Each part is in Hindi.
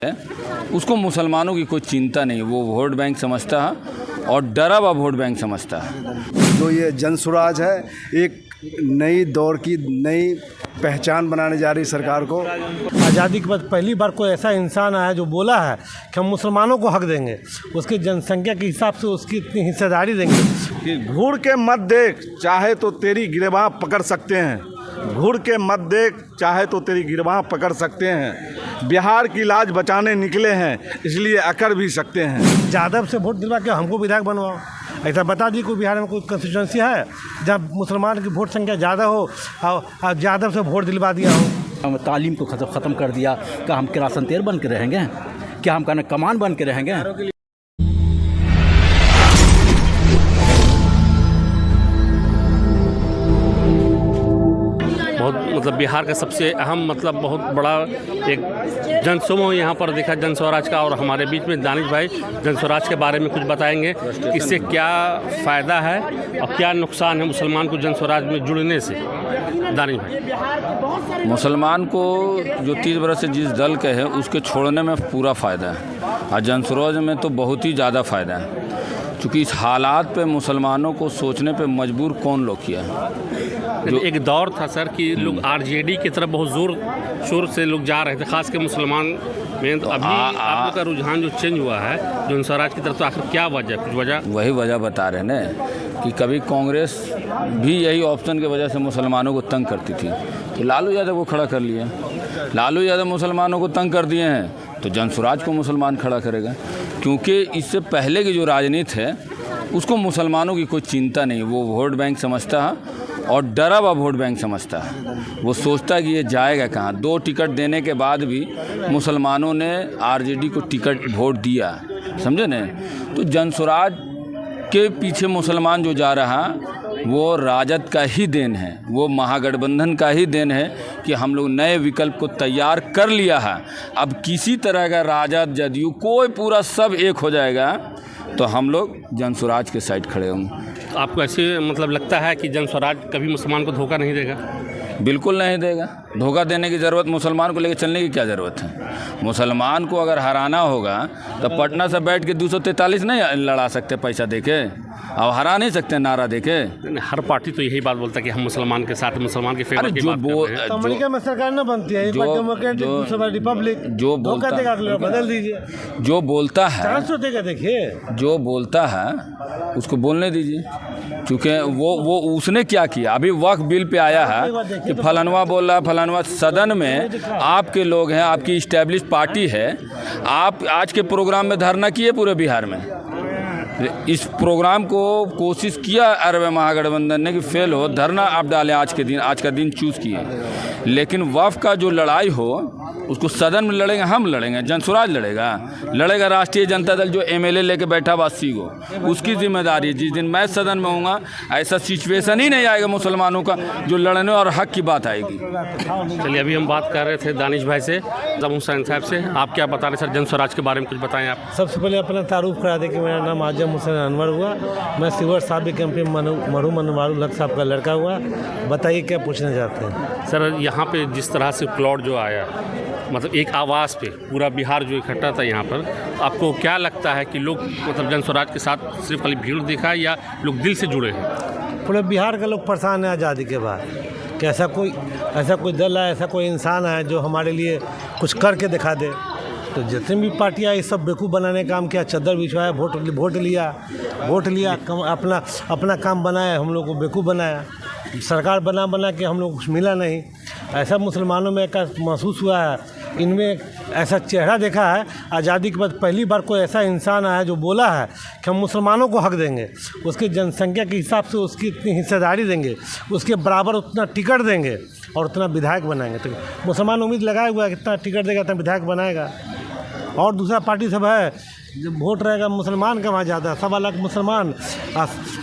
है उसको मुसलमानों की कोई चिंता नहीं, वो वोट बैंक समझता है और डरा हुआ वोट बैंक समझता है। जो ये जन स्वराज है, एक नई दौर की नई पहचान बनाने जा रही सरकार को। आज़ादी के बाद पहली बार कोई ऐसा इंसान आया जो बोला है कि हम मुसलमानों को हक देंगे, उसकी जनसंख्या के हिसाब से उसकी इतनी हिस्सेदारी देंगे कि घूर के मत देख चाहे तो तेरी गिरबां पकड़ सकते हैं, घूर के मत देख चाहे तो तेरी गिरबां पकड़ सकते हैं। बिहार की लाज बचाने निकले हैं इसलिए अकर भी सकते हैं। यादव से वोट दिलवा के हमको विधायक बनवाओ, ऐसा बता दी कोई बिहार में कोई कंस्टिट्यूंसी है जब मुसलमान की वोट संख्या ज़्यादा हो और यादव से वोट दिलवा दिया हो। हम तालीम को ख़त्म कर दिया, क्या हम किरासन तेल बन के रहेंगे, क्या हम कहना कमान बन के रहेंगे। बहुत मतलब बिहार का सबसे अहम मतलब बहुत बड़ा एक जनसमूह यहाँ पर देखा जन स्वराज का, और हमारे बीच में दानिश भाई जन स्वराज के बारे में कुछ बताएंगे, इससे क्या फ़ायदा है और क्या नुकसान है मुसलमान को जन स्वराज में जुड़ने से। दानिश भाई, मुसलमान को जो 30 बरस से जिस दल के है उसके छोड़ने में पूरा फ़ायदा है और जन स्वराज में तो बहुत ही ज़्यादा फ़ायदा है, क्योंकि इस हालात पे मुसलमानों को सोचने पे मजबूर कौन लोग किया है। जो एक दौर था सर कि लोग आरजेडी की तरफ बहुत ज़ोर शोर से लोग जा रहे थे, खास कर मुसलमान में, तो अभी आप लोग का रुझान जो चेंज हुआ है जन स्वराज की तरफ, तो आखिर क्या वजह, कुछ वजह? वही वजह बता रहे ना कि कभी कांग्रेस भी यही ऑप्शन की वजह से मुसलमानों को तंग करती थी, तो लालू यादव को खड़ा कर लिया। लालू यादव मुसलमानों को तंग कर दिए हैं तो जन स्वराज को मुसलमान खड़ा करेगा, क्योंकि इससे पहले की जो राजनीति है उसको मुसलमानों की कोई चिंता नहीं, वो वोट बैंक समझता है और डरा हुआ वोट बैंक समझता है। वो सोचता है कि ये जाएगा कहाँ। 2 टिकट देने के बाद भी मुसलमानों ने आरजेडी को टिकट वोट दिया, समझे न। तो जन स्वराज के पीछे मुसलमान जो जा रहा वो राजद का ही देन है, वो महागठबंधन का ही देन है कि हम लोग नए विकल्प को तैयार कर लिया है। अब किसी तरह का राजद जदयू कोई पूरा सब एक हो जाएगा तो हम लोग जन स्वराज के साइड खड़े होंगे। तो आपको ऐसे मतलब लगता है कि जन स्वराज कभी मुसलमान को धोखा नहीं देगा? बिल्कुल नहीं देगा। धोखा देने की ज़रूरत, मुसलमान को लेकर चलने की क्या ज़रूरत है। मुसलमान को अगर हराना होगा तो पटना से बैठ के 243 नहीं लड़ा सकते पैसा देके, और हरा नहीं सकते नारा देके। हर पार्टी तो यही बात बोलता है कि हम मुसलमान के साथ, मुसलमान के फेवर की बात कर रहे हैं। अमेरिका में सरकार न बनती है, रिपब्लिक जो बोलता है, बदल दीजिए। जो बोलता है, चांस देगा, देखिए जो बोलता है उसको बोलने दीजिए, क्योंकि वो उसने क्या किया। अभी वक्फ बिल पे आया है कि फलानवा बोल रहा है, फलानवा। सदन में आपके लोग हैं, आपकी इस्टेब्लिश पार्टी है, आप आज के प्रोग्राम में धरना किए पूरे बिहार में। इस प्रोग्राम को कोशिश किया अरब महागठबंधन ने कि फेल हो, धरना आप डालें, आज का दिन चूज़ किए। लेकिन वक्फ का जो लड़ाई हो उसको सदन में लड़ेंगे, हम लड़ेंगे, जन स्वराज लड़ेगा राष्ट्रीय जनता दल जो एमएलए लेके बैठा 80 को, उसकी जिम्मेदारी है। जिस दिन मैं सदन में होऊंगा ऐसा सिचुएशन ही नहीं आएगा मुसलमानों का जो लड़ने और हक की बात आएगी। चलिए, अभी हम बात कर रहे थे दानिश भाई से, जब हुसैन साहब से। आप क्या बता रहे सर जन स्वराज के बारे में, कुछ बताएं आप। सबसे पहले अपना तारुफ करा दें कि मेरा नाम आजम हुसैन अनवर हुआ, मैं सिवर साबिक एमपी मरहूम अनवारुल हक साहब का लड़का हुआ। बताइए क्या पूछना चाहते हैं सर। यहाँ पे जिस तरह से प्लॉट जो आया, मतलब एक आवाज़ पे पूरा बिहार जो इकट्ठा था यहाँ पर, आपको क्या लगता है कि लोग मतलब जन स्वराज के साथ सिर्फ खाली भीड़ दिखा है या लोग दिल से जुड़े हैं? पूरे बिहार के लोग परेशान हैं आज़ादी के बाद कि ऐसा कोई दल है, ऐसा कोई इंसान है जो हमारे लिए कुछ करके दिखा दे। तो जितनी भी पार्टियाँ ये सब बेवकूफ़ बनाने का काम किया, चद्दर बिछवाया, वोट लिया, अपना काम बनाया, हम लोग को बेवकूफ़ बनाया। सरकार बना के हम लोग कुछ मिला नहीं। ऐसा मुसलमानों में एक महसूस हुआ है, इनमें ऐसा चेहरा देखा है। आज़ादी के बाद पहली बार कोई ऐसा इंसान आया जो बोला है कि हम मुसलमानों को हक देंगे, उसकी जनसंख्या के हिसाब से उसकी इतनी हिस्सेदारी देंगे, उसके बराबर उतना टिकट देंगे और उतना विधायक बनाएंगे। तो मुसलमान उम्मीद लगाए हुआ है कितना टिकट देगा उतना विधायक बनाएगा। और दूसरा पार्टी सब है, जब वोट रहेगा मुसलमान का वहाँ ज़्यादा, 1.25 लाख मुसलमान,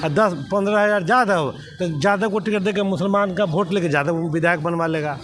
10-15 हज़ार ज़्यादा हो तो ज़्यादा को टिकट देकर मुसलमान का वोट लेके ज़्यादा विधायक बनवा लेगा।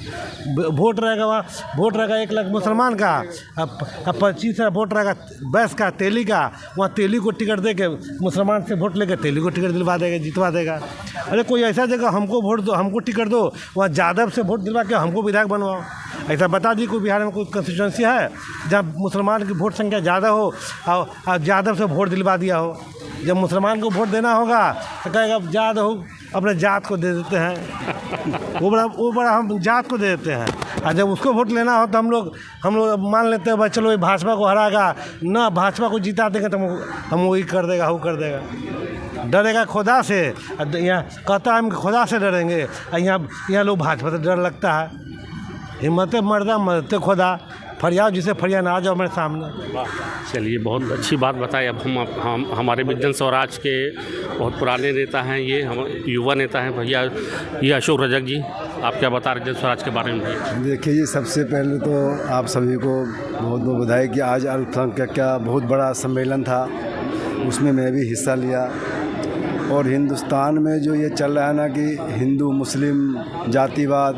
वोट रहेगा 1 लाख मुसलमान का, अब 25 वोट रहेगा बैस का, तेली का, वहाँ तेली को टिकट दे के मुसलमान से वोट लेकर तेली को टिकट दिलवा देगा, जितवा देगा। अरे कोई ऐसा जगह हमको वोट दो, हमको टिकट दो, वहाँ यादव से वोट दिलवा के हमको विधायक बनवाओ। ऐसा बता दी कोई बिहार में कोई कंस्टिट्यूंसी है जहाँ मुसलमान की वोट संख्या ज़्यादा हो और ज़्यादा से वोट दिलवा दिया हो। जब मुसलमान को वोट देना होगा तो कहेगा ज़्यादा हो अपने जात को दे देते हैं, वो बड़ा हम जात को दे देते हैं। और जब उसको वोट लेना हो तो हम लोग मान लेते हैं भाई चलो ये भाजपा को हराएगा ना, भाजपा को जिता देंगे तो हम वही कर देगा, वो कर देगा। डरेगा खुदा से, यहाँ कहता है हम खुदा से डरेंगे, यहाँ लोग भाजपा से डर लगता है। हिम्मत मर्दा मरते खुदा, फरियाद जिसे फरियाद आ जाओ मेरे सामने। चलिए, बहुत अच्छी बात बताई। अब हम हमारे भी जन स्वराज के बहुत पुराने नेता हैं, ये हम युवा नेता हैं भैया, ये अशोक रजक जी, आप क्या बता रहे हैं जन स्वराज के बारे में भैया? देखिए जी, सबसे पहले तो आप सभी को बहुत बहुत बधाई कि आज अल्पसंख्यक का बहुत बड़ा सम्मेलन था, उसमें मैं भी हिस्सा लिया। और हिंदुस्तान में जो ये चल रहा है ना कि हिंदू मुस्लिम जातिवाद,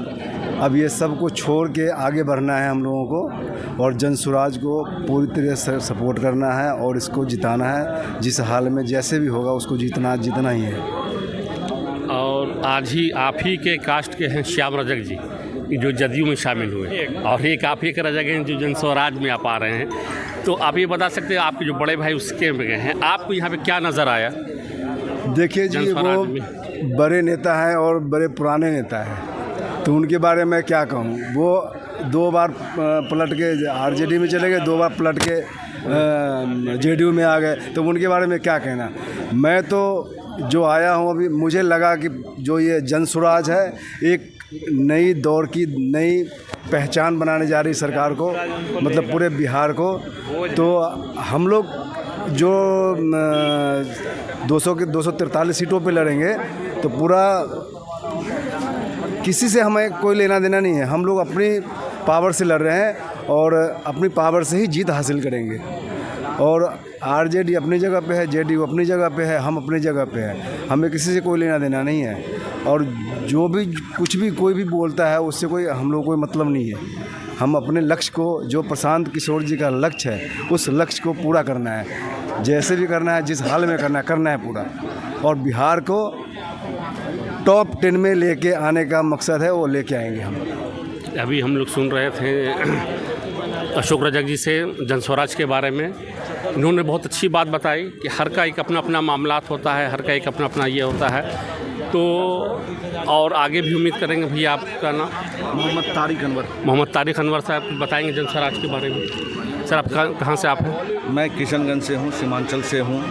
अब ये सब को छोड़ के आगे बढ़ना है हम लोगों को, और जन स्वराज को पूरी तरह से सपोर्ट करना है और इसको जिताना है। जिस हाल में जैसे भी होगा उसको जीतना ही है। और आज ही आप ही के कास्ट के हैं श्याम रजक जी, जो जदयू में शामिल हुए, और एक आप ही के रजक हैं जो जन स्वराज में आप आ रहे हैं। तो आप ये बता सकते हैं आपके जो बड़े भाई उसके में गए हैं, आपको यहाँ पे क्या नज़र आया? देखिए जी, वो बड़े नेता हैं और बड़े पुराने नेता हैं, तो उनके बारे में क्या कहूँ। वो 2 बार पलट के आरजेडी में चले गए, 2 बार पलट के जेडीयू में आ गए, तो उनके बारे में क्या कहना। मैं तो जो आया हूँ अभी, मुझे लगा कि जो ये जन स्वराज है एक नई दौर की नई पहचान बनाने जा रही सरकार को, मतलब पूरे बिहार को। तो हम लोग जो 243 सीटों पे लड़ेंगे, तो पूरा किसी से हमें कोई लेना देना नहीं है। हम लोग अपनी पावर से लड़ रहे हैं और अपनी पावर से ही जीत हासिल करेंगे। और आरजेडी अपनी जगह पे है, जेडीयू अपनी जगह पे है, हम अपनी जगह पे है, हमें किसी से कोई लेना देना नहीं है। और जो भी कुछ भी कोई भी बोलता है उससे कोई हम लोग कोई मतलब नहीं है। हम अपने लक्ष्य को, जो प्रशांत किशोर जी का लक्ष्य है, उस लक्ष्य को पूरा करना है, जैसे भी करना है, जिस हाल में करना है पूरा। और बिहार को टॉप 10 में लेके आने का मकसद है, वो लेके आएंगे हम। अभी हम लोग सुन रहे थे अशोक रजक जी से जन स्वराज के बारे में। इन्होंने बहुत अच्छी बात बताई कि हर का एक अपना अपना मामलात होता है, हर का एक अपना अपना ये होता है। तो और आगे भी उम्मीद करेंगे। भैया आपका नाम? मोहम्मद तारिक अनवर साहब बताएंगे जन स्वराज के बारे में। सर, आप कहाँ से आप हैं? मैं किशनगंज से हूँ, सीमांचल से हूँ।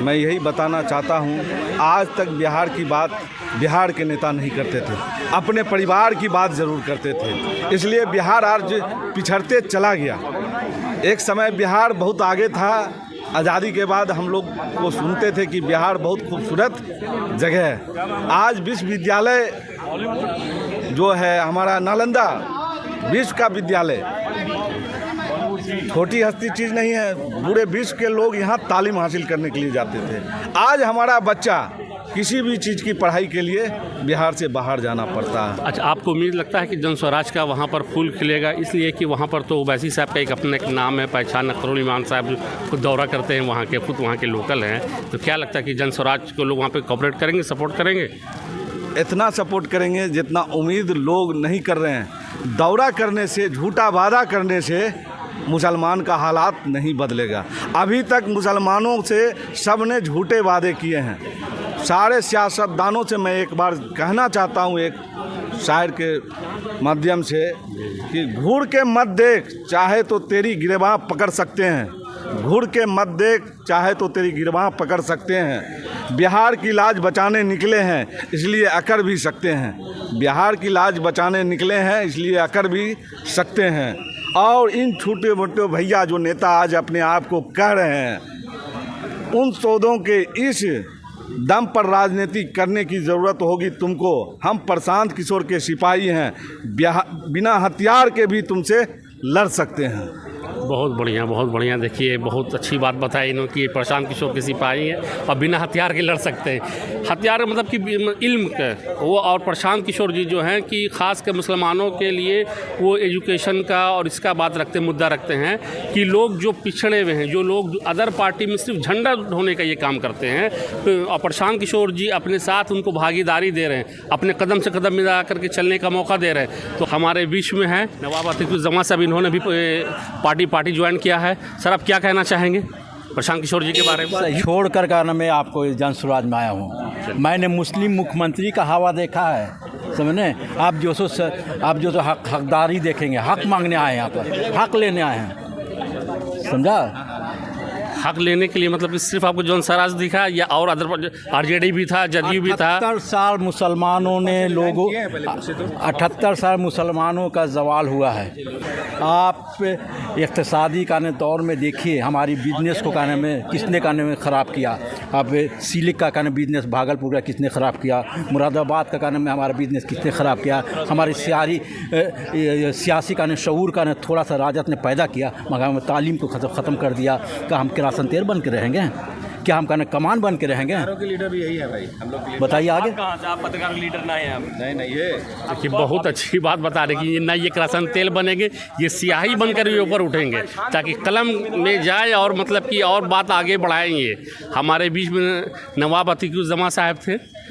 मैं यही बताना चाहता हूँ, आज तक बिहार की बात बिहार के नेता नहीं करते थे, अपने परिवार की बात ज़रूर करते थे। इसलिए बिहार आज पिछड़ते चला गया। एक समय बिहार बहुत आगे था। आज़ादी के बाद हम लोग को सुनते थे कि बिहार बहुत खूबसूरत जगह है। आज विश्वविद्यालय जो है हमारा नालंदा, विश्व का विद्यालय, छोटी हस्ती चीज़ नहीं है। पूरे विश्व के लोग यहाँ तालीम हासिल करने के लिए जाते थे। आज हमारा बच्चा किसी भी चीज़ की पढ़ाई के लिए बिहार से बाहर जाना पड़ता है। अच्छा, आपको उम्मीद लगता है कि जन स्वराज का वहाँ पर फूल खिलेगा? इसलिए कि वहाँ पर तो ओवैसी साहब का एक अपना एक नाम है, पहचान। अख्तरुल ईमान साहब खुद दौरा करते हैं वहाँ के, खुद वहाँ के लोकल हैं। तो क्या लगता है कि जन स्वराज को लोग वहाँ पर कॉपरेट करेंगे, सपोर्ट करेंगे? इतना सपोर्ट करेंगे जितना उम्मीद लोग नहीं कर रहे हैं। दौरा करने से, झूठा वादा करने से मुसलमान का हालात नहीं बदलेगा। अभी तक मुसलमानों से सब ने झूठे वादे किए हैं। सारे सियासतदानों से मैं एक बार कहना चाहता हूँ, एक शायर के माध्यम से, कि घूर के मत देख, चाहे तो तेरी गिरबां पकड़ सकते हैं। घूर के मत देख, चाहे तो तेरी गिरबां पकड़ सकते हैं। बिहार की लाज बचाने निकले हैं, इसलिए अकर भी सकते हैं। बिहार की लाज बचाने निकले हैं, इसलिए अकर भी सकते हैं। और इन छोटे मोटे भैया जो नेता आज अपने आप को कह रहे हैं, उन सौदों के इस दम पर राजनीति करने की ज़रूरत होगी तुमको। हम प्रशांत किशोर के सिपाही हैं, बिना हथियार के भी तुमसे लड़ सकते हैं। बहुत बढ़िया। देखिए बहुत अच्छी बात बताई इन्होंने कि प्रशांत किशोर के सिपाही हैं और बिना हथियार के लड़ सकते हैं। हथियार मतलब कि इल्म के वो, और प्रशांत किशोर जी जो हैं कि ख़ास कर मुसलमानों के लिए वो एजुकेशन का और इसका बात मुद्दा रखते हैं कि लोग जो पिछड़े हुए हैं, जो लोग अदर पार्टी में सिर्फ झंडा ढोने का ये काम करते हैं, तो और प्रशांत किशोर जी अपने साथ उनको भागीदारी दे रहे हैं, अपने कदम से कदम मिला करके चलने का मौका दे रहे हैं। तो हमारे बीच में है नवाब अतिकुज़्ज़मा साहब, इन्होंने भी पार्टी ज्वाइन किया है। सर आप क्या कहना चाहेंगे प्रशांत किशोर जी के बारे में? छोड़ कर का ना मैं आपको जन स्वराज में आया हूँ। मैंने मुस्लिम मुख्यमंत्री का हवा देखा है, समझे। आप जो हकदारी देखेंगे, हक मांगने आए हैं, यहाँ पर हक लेने आए हैं, समझा। हक लेने के लिए मतलब कि सिर्फ आपको जौन सराज दिखा या और अदर आरजेडी भी था, जदयू भी था? 78 साल मुसलमानों ने लोगों 78 साल मुसलमानों का जवाल हुआ है। आप इक़्तिसादी काने दौर में देखिए हमारी बिजनेस को काने में किसने काने में ख़राब किया। अब सिलिक का काने बिजनेस भागलपुर का किसने ख़राब किया, मुरादाबाद का काने में हमारा बिजनेस किसने ख़राब किया, हमारी सियासी काने शऊर काने थोड़ा सा राजत ने पैदा किया, मगर हमें तालीम को ख़त्म कर दिया। क्या हम किरासन तेल बन के रहेंगे? क्या हम कहने कमान बन के रहेंगे? के लीडर भी यही है भाई, हम लोग बताइए आगे। आप पत्रकार लीडर ना हैं? नहीं ये देखिए बहुत अच्छी बात बता रहे कि ना ये किरासन तेल बनेंगे, ये स्याही बनकर भी ऊपर उठेंगे ताकि कलम में जाए और मतलब कि और बात आगे बढ़ाएंगे। हमारे बीच में नवाब अतिकुज़्ज़मा साहब थे।